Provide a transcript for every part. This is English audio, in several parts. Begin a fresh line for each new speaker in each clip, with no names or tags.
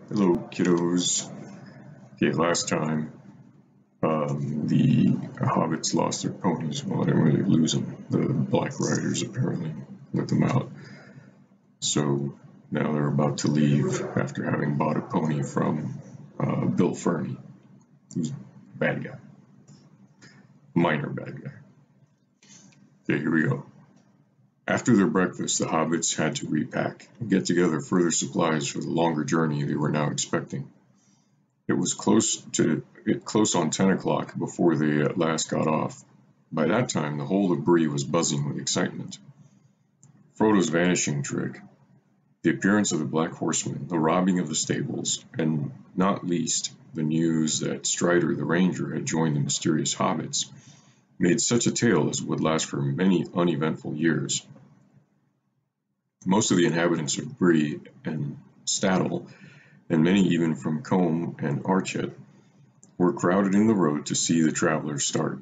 Hello, kiddos. Okay, last time the hobbits lost their ponies. Well, they didn't really lose them. The Black Riders apparently let them out. So now they're about to leave after having bought a pony from Bill Ferny, who's a bad guy, minor bad guy. Okay, here we go. After their breakfast, the hobbits had to repack and get together further supplies for the longer journey they were now expecting. It was close on 10 o'clock before they at last got off. By that time, the whole of Bree was buzzing with excitement. Frodo's vanishing trick, the appearance of the Black Horseman, the robbing of the stables, and not least the news that Strider the Ranger had joined the mysterious hobbits, made such a tale as would last for many uneventful years. Most of the inhabitants of Bree and Staddle, and many even from Combe and Archet, were crowded in the road to see the travelers start.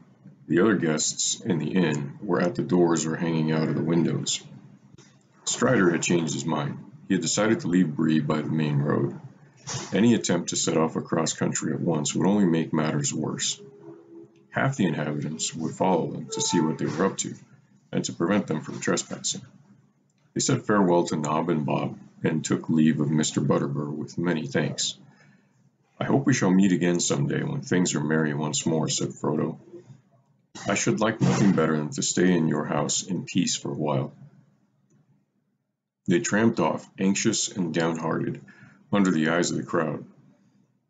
The other guests in the inn were at the doors or hanging out of the windows. Strider had changed his mind. He had decided to leave Bree by the main road. Any attempt to set off across country at once would only make matters worse. Half the inhabitants would follow them to see what they were up to, and to prevent them from trespassing. They said farewell to Nob and Bob, and took leave of Mr. Butterbur with many thanks. "I hope we shall meet again some day when things are merry once more," said Frodo. "I should like nothing better than to stay in your house in peace for a while." They tramped off, anxious and downhearted, under the eyes of the crowd.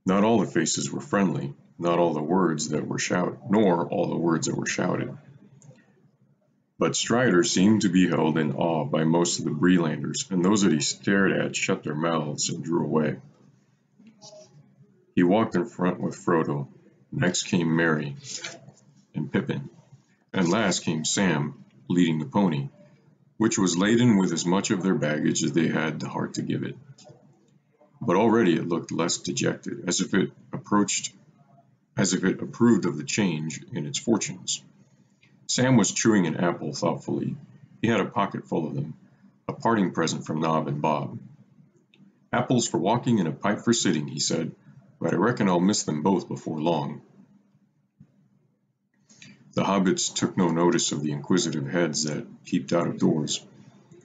Not all the faces were friendly, not all the words that were shouted, nor all the words that were shouted. But Strider seemed to be held in awe by most of the Breelanders, and those that he stared at shut their mouths and drew away. He walked in front with Frodo. Next came Merry and Pippin, and last came Sam, leading the pony, which was laden with as much of their baggage as they had the heart to give it. But already it looked less dejected, as if it approved of the change in its fortunes. Sam was chewing an apple thoughtfully. He had a pocket full of them, a parting present from Nob and Bob. "Apples for walking and a pipe for sitting," he said, "but I reckon I'll miss them both before long." The hobbits took no notice of the inquisitive heads that peeped out of doors,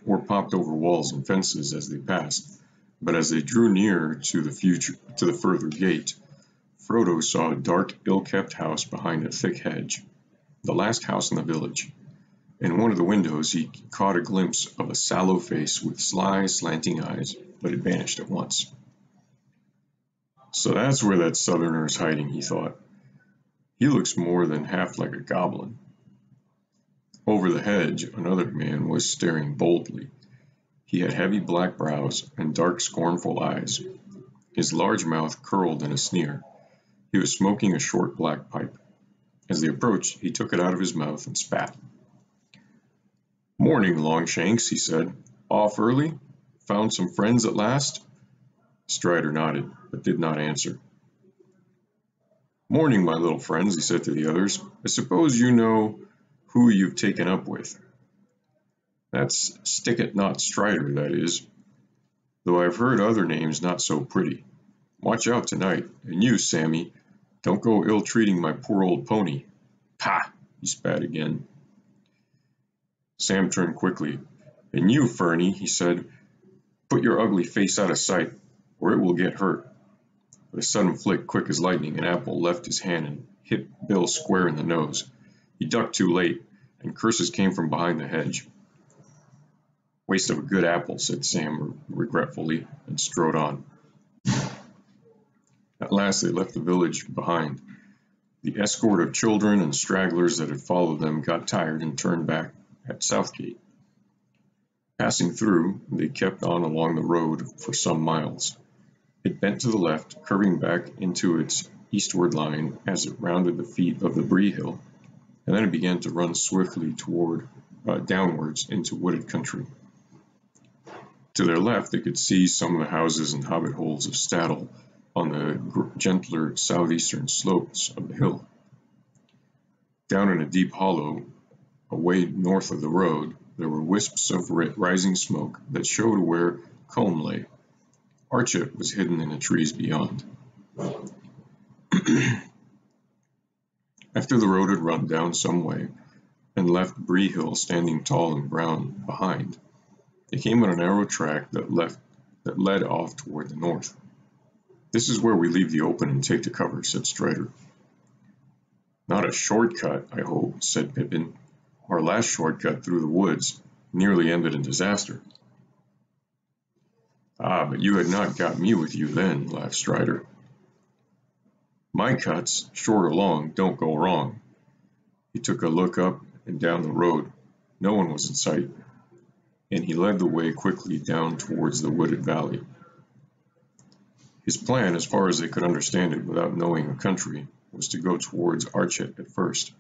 or popped over walls and fences as they passed, but as they drew near to the further gate, Frodo saw a dark, ill-kept house behind a thick hedge, the last house in the village. In one of the windows he caught a glimpse of a sallow face with sly, slanting eyes, but it vanished at once. "So that's where that southerner is hiding," he thought. "He looks more than half like a goblin." Over the hedge another man was staring boldly. He had heavy black brows and dark, scornful eyes. His large mouth curled in a sneer. He was smoking a short black pipe. As they approached, he took it out of his mouth and spat. "Morning, Longshanks," he said. "Off early? Found some friends at last?" Strider nodded, but did not answer. "Morning, my little friends," he said to the others. "I suppose you know who you've taken up with." "That's Stick-it-not Strider, that is, though I've heard other names not so pretty. Watch out tonight, and you, Sammy, don't go ill-treating my poor old pony." "Pah!" he spat again. Sam turned quickly. "And you, Ferny," he said, "put your ugly face out of sight, or it will get hurt." With a sudden flick, quick as lightning, an apple left his hand and hit Bill square in the nose. He ducked too late, and curses came from behind the hedge. "Waste of a good apple," said Sam regretfully, and strode on. At last they left the village behind. The escort of children and stragglers that had followed them got tired and turned back at Southgate. Passing through, they kept on along the road for some miles. It bent to the left, curving back into its eastward line as it rounded the feet of the Bree Hill, and then it began to run swiftly downwards into wooded country. To their left they could see some of the houses and hobbit holes of Staddle on the gentler southeastern slopes of the hill. Down in a deep hollow, away north of the road, there were wisps of rising smoke that showed where Combe lay. Archet was hidden in the trees beyond. After the road had run down some way and left Bree Hill standing tall and brown behind, they came on a narrow track that led off toward the north. "This is where we leave the open and take to cover," said Strider. "Not a shortcut, I hope," said Pippin. "Our last shortcut through the woods nearly ended in disaster." "Ah, but you had not got me with you then," laughed Strider. "My cuts, short or long, don't go wrong." He took a look up and down the road. No one was in sight, and he led the way quickly down towards the wooded valley. His plan, as far as they could understand it without knowing the country, was to go towards Archet at first,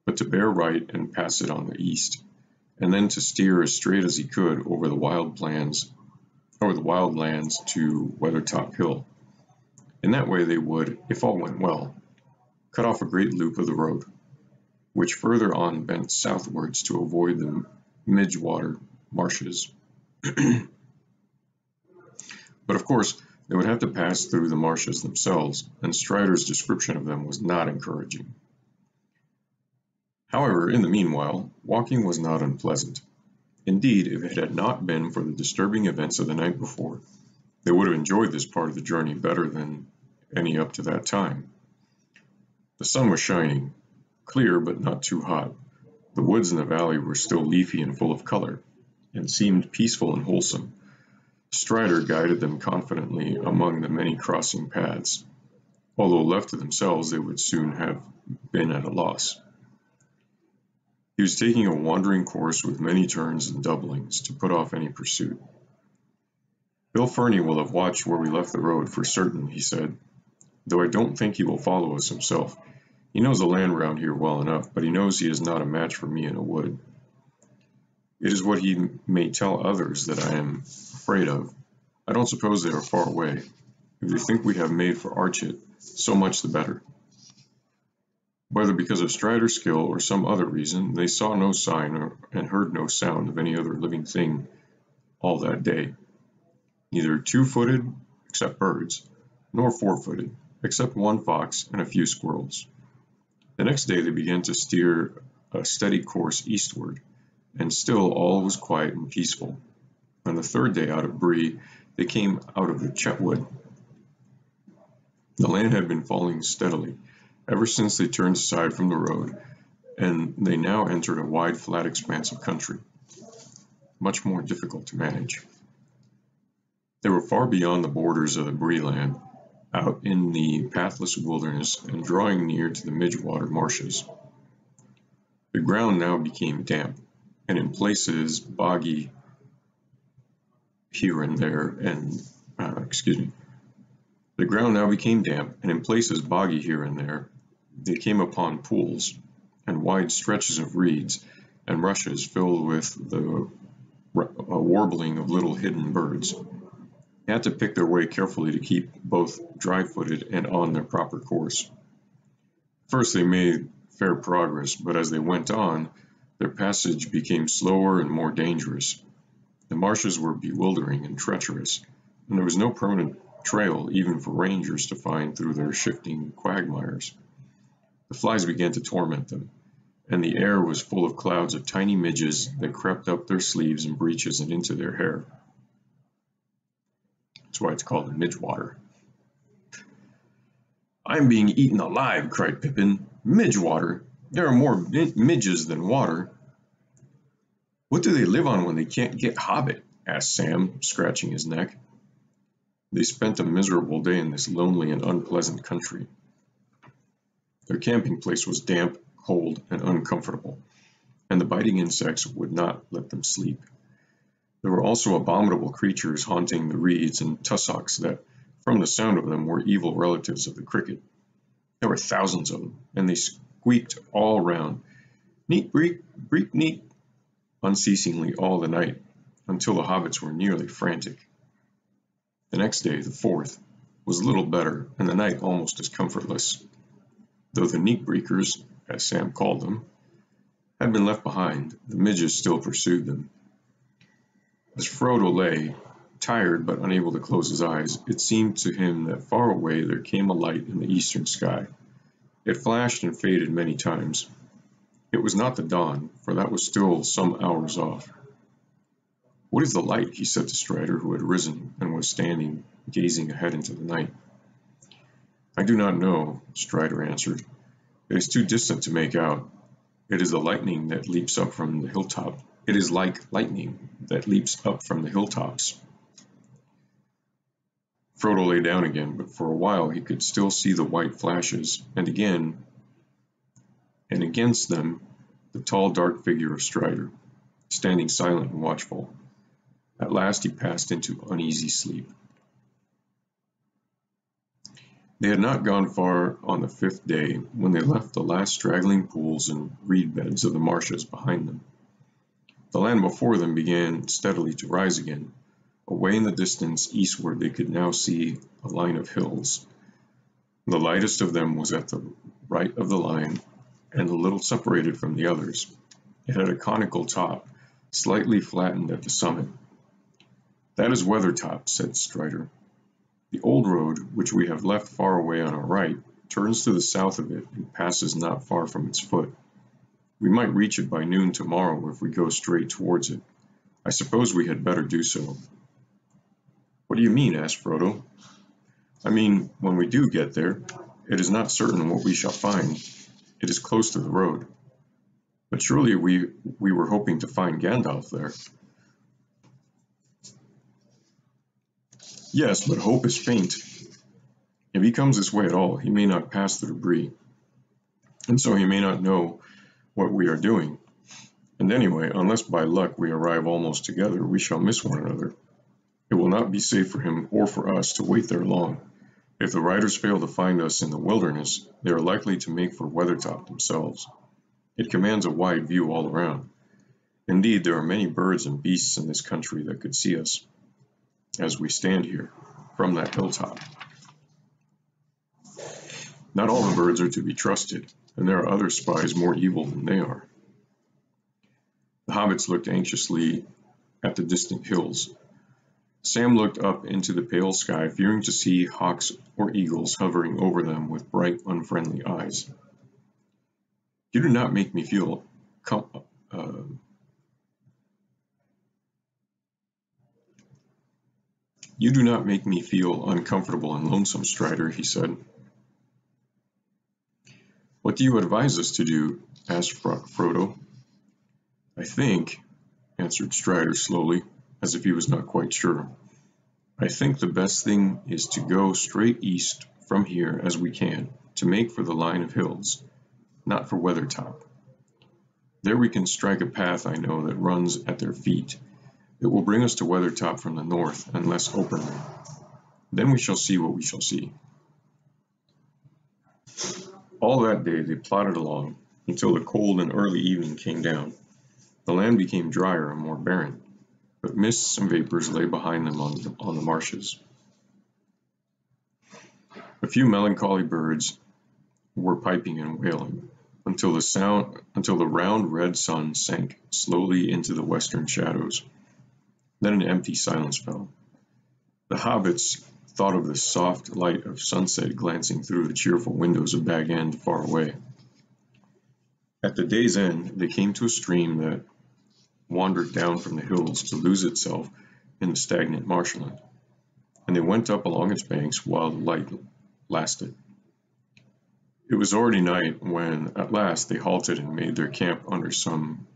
but to bear right and pass it on the east, and then to steer as straight as he could over the wild lands to Weathertop Hill. In that way they would, if all went well, cut off a great loop of the road, which further on bent southwards to avoid the Midgewater marshes. But of course, they would have to pass through the marshes themselves, and Strider's description of them was not encouraging. However, in the meanwhile, walking was not unpleasant. Indeed, if it had not been for the disturbing events of the night before, they would have enjoyed this part of the journey better than any up to that time. The sun was shining, clear but not too hot. The woods in the valley were still leafy and full of color, and seemed peaceful and wholesome. Strider guided them confidently among the many crossing paths. Although left to themselves, they would soon have been at a loss. He was taking a wandering course with many turns and doublings to put off any pursuit. "Bill Ferny will have watched where we left the road for certain," he said, "though I don't think he will follow us himself. He knows the land round here well enough, but he knows he is not a match for me in a wood. It is what he may tell others that I am afraid of. I don't suppose they are far away. If they think we have made for Archet, so much the better." Whether because of Strider's skill or some other reason, they saw no sign and heard no sound of any other living thing all that day. Neither two-footed, except birds, nor four-footed, except one fox and a few squirrels. The next day they began to steer a steady course eastward, and still all was quiet and peaceful. On the third day out of Bree, they came out of the Chetwood. The land had been falling steadily ever since they turned aside from the road, and they now entered a wide, flat expanse of country, much more difficult to manage. They were far beyond the borders of the Bree land, out in the pathless wilderness and drawing near to the Midgewater marshes. The ground now became damp, and in places boggy here and there, The ground now became damp, and in places boggy here and there, they came upon pools and wide stretches of reeds and rushes filled with the warbling of little hidden birds. They had to pick their way carefully to keep both dry-footed and on their proper course. First they made fair progress, but as they went on, their passage became slower and more dangerous. The marshes were bewildering and treacherous, and there was no permanent trail even for rangers to find through their shifting quagmires. The flies began to torment them, and the air was full of clouds of tiny midges that crept up their sleeves and breeches and into their hair. That's why it's called Midgewater. "I'm being eaten alive," cried Pippin. "Midgewater? There are more midges than water." "What do they live on when they can't get hobbit?" asked Sam, scratching his neck. They spent a miserable day in this lonely and unpleasant country. Their camping place was damp, cold, and uncomfortable, and the biting insects would not let them sleep. There were also abominable creatures haunting the reeds and tussocks that, from the sound of them, were evil relatives of the cricket. There were thousands of them, and they squeaked all round, "Neat, breek, breek, neat," unceasingly all the night, until the hobbits were nearly frantic. The next day, the 4th, was little better, and the night almost as comfortless. Though the neat-breakers, as Sam called them, had been left behind, the midges still pursued them. As Frodo lay, Tired but unable to close his eyes, it seemed to him that far away there came a light in the eastern sky. It flashed and faded many times. It was not the dawn, for that was still some hours off. "What is the light?" he said to Strider, who had risen and was standing gazing ahead into the night. "I do not know," Strider answered. "It is too distant to make out. It is the lightning that leaps up from the hilltop. It is like lightning that leaps up from the hilltops." Frodo lay down again, but for a while he could still see the white flashes, and against them the tall dark figure of Strider, standing silent and watchful. At last he passed into uneasy sleep. They had not gone far on the 5th day when they left the last straggling pools and reed beds of the marshes behind them. The land before them began steadily to rise again. Away in the distance eastward they could now see a line of hills. The lightest of them was at the right of the line and a little separated from the others. It had a conical top, slightly flattened at the summit. "That is Weathertop," said Strider. "The old road, which we have left far away on our right, turns to the south of it and passes not far from its foot. We might reach it by noon tomorrow if we go straight towards it. I suppose we had better do so." "What do you mean?" asked Frodo. "I mean, when we do get there, it is not certain what we shall find. It is close to the road. But surely we were hoping to find Gandalf there." "Yes, but hope is faint. If he comes this way at all, he may not pass the debris, and so he may not know what we are doing. And anyway, unless by luck we arrive almost together, we shall miss one another. It will not be safe for him or for us to wait there long. If the riders fail to find us in the wilderness, they are likely to make for Weathertop themselves. It commands a wide view all around. Indeed, there are many birds and beasts in this country that could see us, as we stand here, from that hilltop. Not all the birds are to be trusted, and there are other spies more evil than they are." The hobbits looked anxiously at the distant hills. Sam looked up into the pale sky, fearing to see hawks or eagles hovering over them with bright, unfriendly eyes. "You do not make me feel uncomfortable and lonesome, Strider," he said. "What do you advise us to do?" asked Frodo. "I think," answered Strider slowly, as if he was not quite sure, "I think the best thing is to go straight east from here as we can, to make for the line of hills, not for Weathertop. There we can strike a path I know that runs at their feet. It will bring us to Weathertop from the north and less openly. Then we shall see what we shall see." All that day they plodded along, until the cold and early evening came down. The land became drier and more barren, but mists and vapors lay behind them on the marshes. A few melancholy birds were piping and wailing, until the round red sun sank slowly into the western shadows. Then an empty silence fell. The hobbits thought of the soft light of sunset glancing through the cheerful windows of Bag End far away. At the day's end, they came to a stream that wandered down from the hills to lose itself in the stagnant marshland, and they went up along its banks while the light lasted. It was already night when, at last, they halted and made their camp under some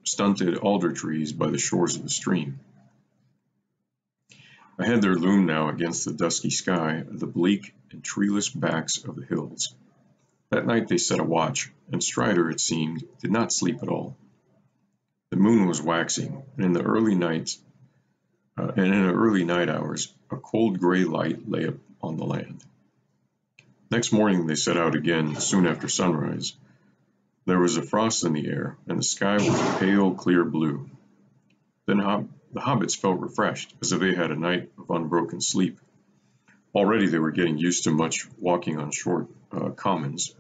stunted alder trees by the shores of the stream. Ahead there loomed now against the dusky sky the bleak and treeless backs of the hills. That night they set a watch, and Strider, it seemed, did not sleep at all. The moon was waxing, and in the early night hours, a cold gray light lay on the land. Next morning they set out again soon after sunrise. There was a frost in the air, and the sky was a pale, clear blue. Then the hobbits felt refreshed, as if they had a night of unbroken sleep. Already they were getting used to much walking on short commons,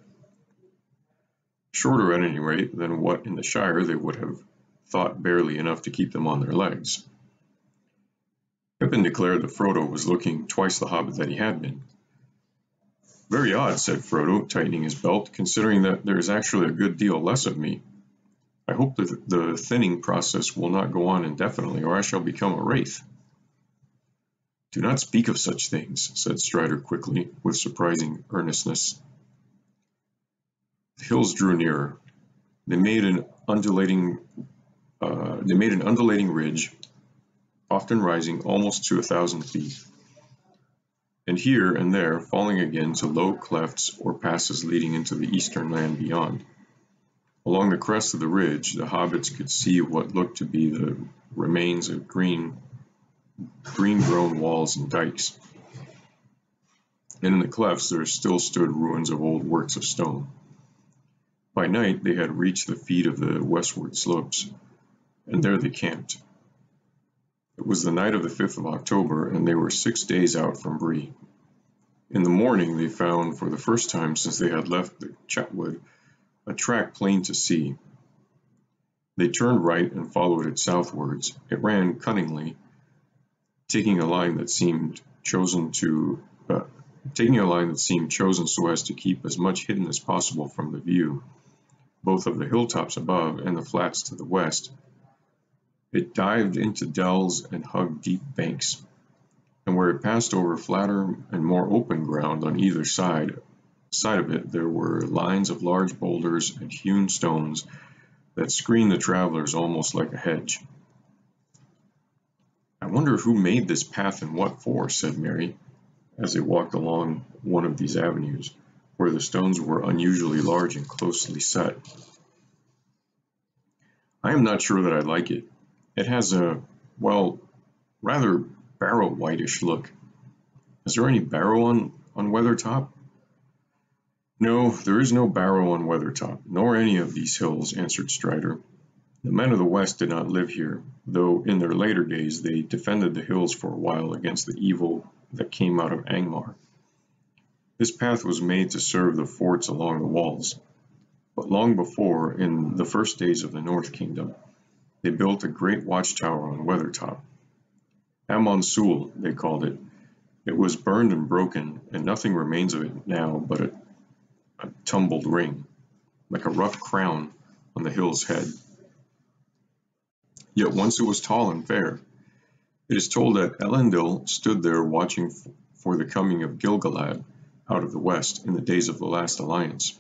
shorter at any rate than what in the Shire they would have thought barely enough to keep them on their legs. Pippin declared that Frodo was looking twice the hobbit that he had been. Very odd, said Frodo, tightening his belt, considering that there is actually a good deal less of me. I hope that the thinning process will not go on indefinitely, or I shall become a wraith. Do not speak of such things, said Strider quickly, with surprising earnestness. The hills drew nearer. They made an undulating ridge, often rising almost to 1,000 feet, and here and there falling again to low clefts or passes leading into the eastern land beyond. Along the crest of the ridge, the hobbits could see what looked to be the remains of green-grown walls and dikes, and in the clefts there still stood ruins of old works of stone. By night they had reached the feet of the westward slopes, and there they camped. It was the night of the 5th of October, and they were 6 days out from Bree. In the morning they found, for the first time since they had left the Chetwood, a track plain to see. They turned right and followed it southwards. It ran cunningly, taking a line that seemed chosen so as to keep as much hidden as possible from the view, both of the hilltops above and the flats to the west. It dived into dells and hugged deep banks, and where it passed over flatter and more open ground on either side of it, there were lines of large boulders and hewn stones that screened the travelers almost like a hedge. I wonder who made this path and what for, said Merry, as they walked along one of these avenues, where the stones were unusually large and closely set. I am not sure that I like it. It has a, well, rather Barrow-whitish look. Is there any Barrow on Weathertop? No, there is no Barrow on Weathertop, nor any of these hills, answered Strider. The men of the West did not live here, though in their later days they defended the hills for a while against the evil that came out of Angmar. This path was made to serve the forts along the walls, but long before, in the first days of the North Kingdom, they built a great watchtower on Weathertop. Amon Sul, they called it. It was burned and broken, and nothing remains of it now but a tumbled ring, like a rough crown on the hill's head. Yet once it was tall and fair. It is told that Elendil stood there watching for the coming of Gil-galad out of the west in the days of the last alliance.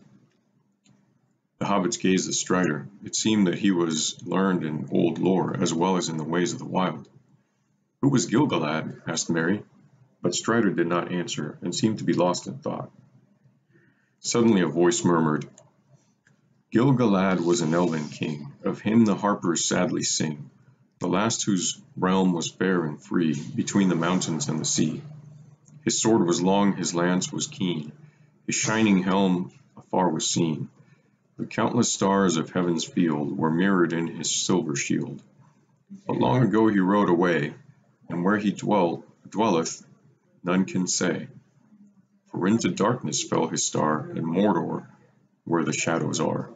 The hobbits gazed at Strider. It seemed that he was learned in old lore as well as in the ways of the wild. Who was Gil-galad? Asked Merry, but Strider did not answer and seemed to be lost in thought. Suddenly a voice murmured, Gil-galad was an elven king, of him the harpers sadly sing, the last whose realm was fair and free, between the mountains and the sea. His sword was long, his lance was keen, his shining helm afar was seen. The countless stars of heaven's field were mirrored in his silver shield. But long ago he rode away, and where he dwelleth none can say. For into darkness fell his star, in Mordor, where the shadows are.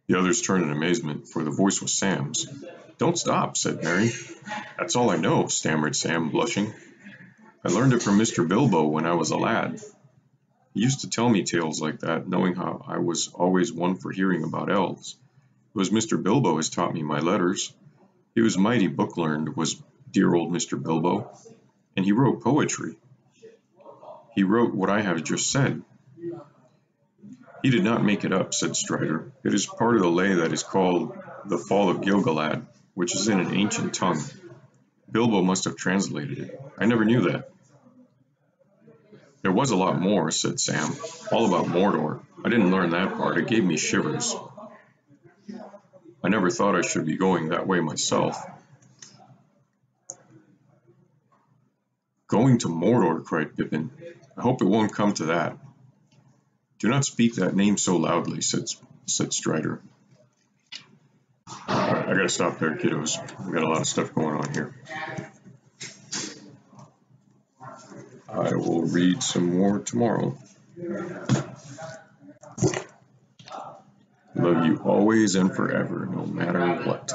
The others turned in amazement, for the voice was Sam's. Don't stop, said Merry. That's all I know, stammered Sam, blushing. I learned it from Mr. Bilbo when I was a lad. He used to tell me tales like that, knowing how I was always one for hearing about elves. It was Mr. Bilbo has taught me my letters. He was mighty book-learned, was dear old Mr. Bilbo, and he wrote poetry. He wrote what I have just said. He did not make it up, said Strider. It is part of the lay that is called The Fall of Gil-galad, which is in an ancient tongue. Bilbo must have translated it. I never knew that. There was a lot more, said Sam, all about Mordor. I didn't learn that part. It gave me shivers. I never thought I should be going that way myself. Going to Mordor, cried Pippin. I hope it won't come to that. Do not speak that name so loudly, said Strider. All right, I gotta stop there, kiddos. We got a lot of stuff going on here. I will read some more tomorrow. Love you always and forever, no matter what.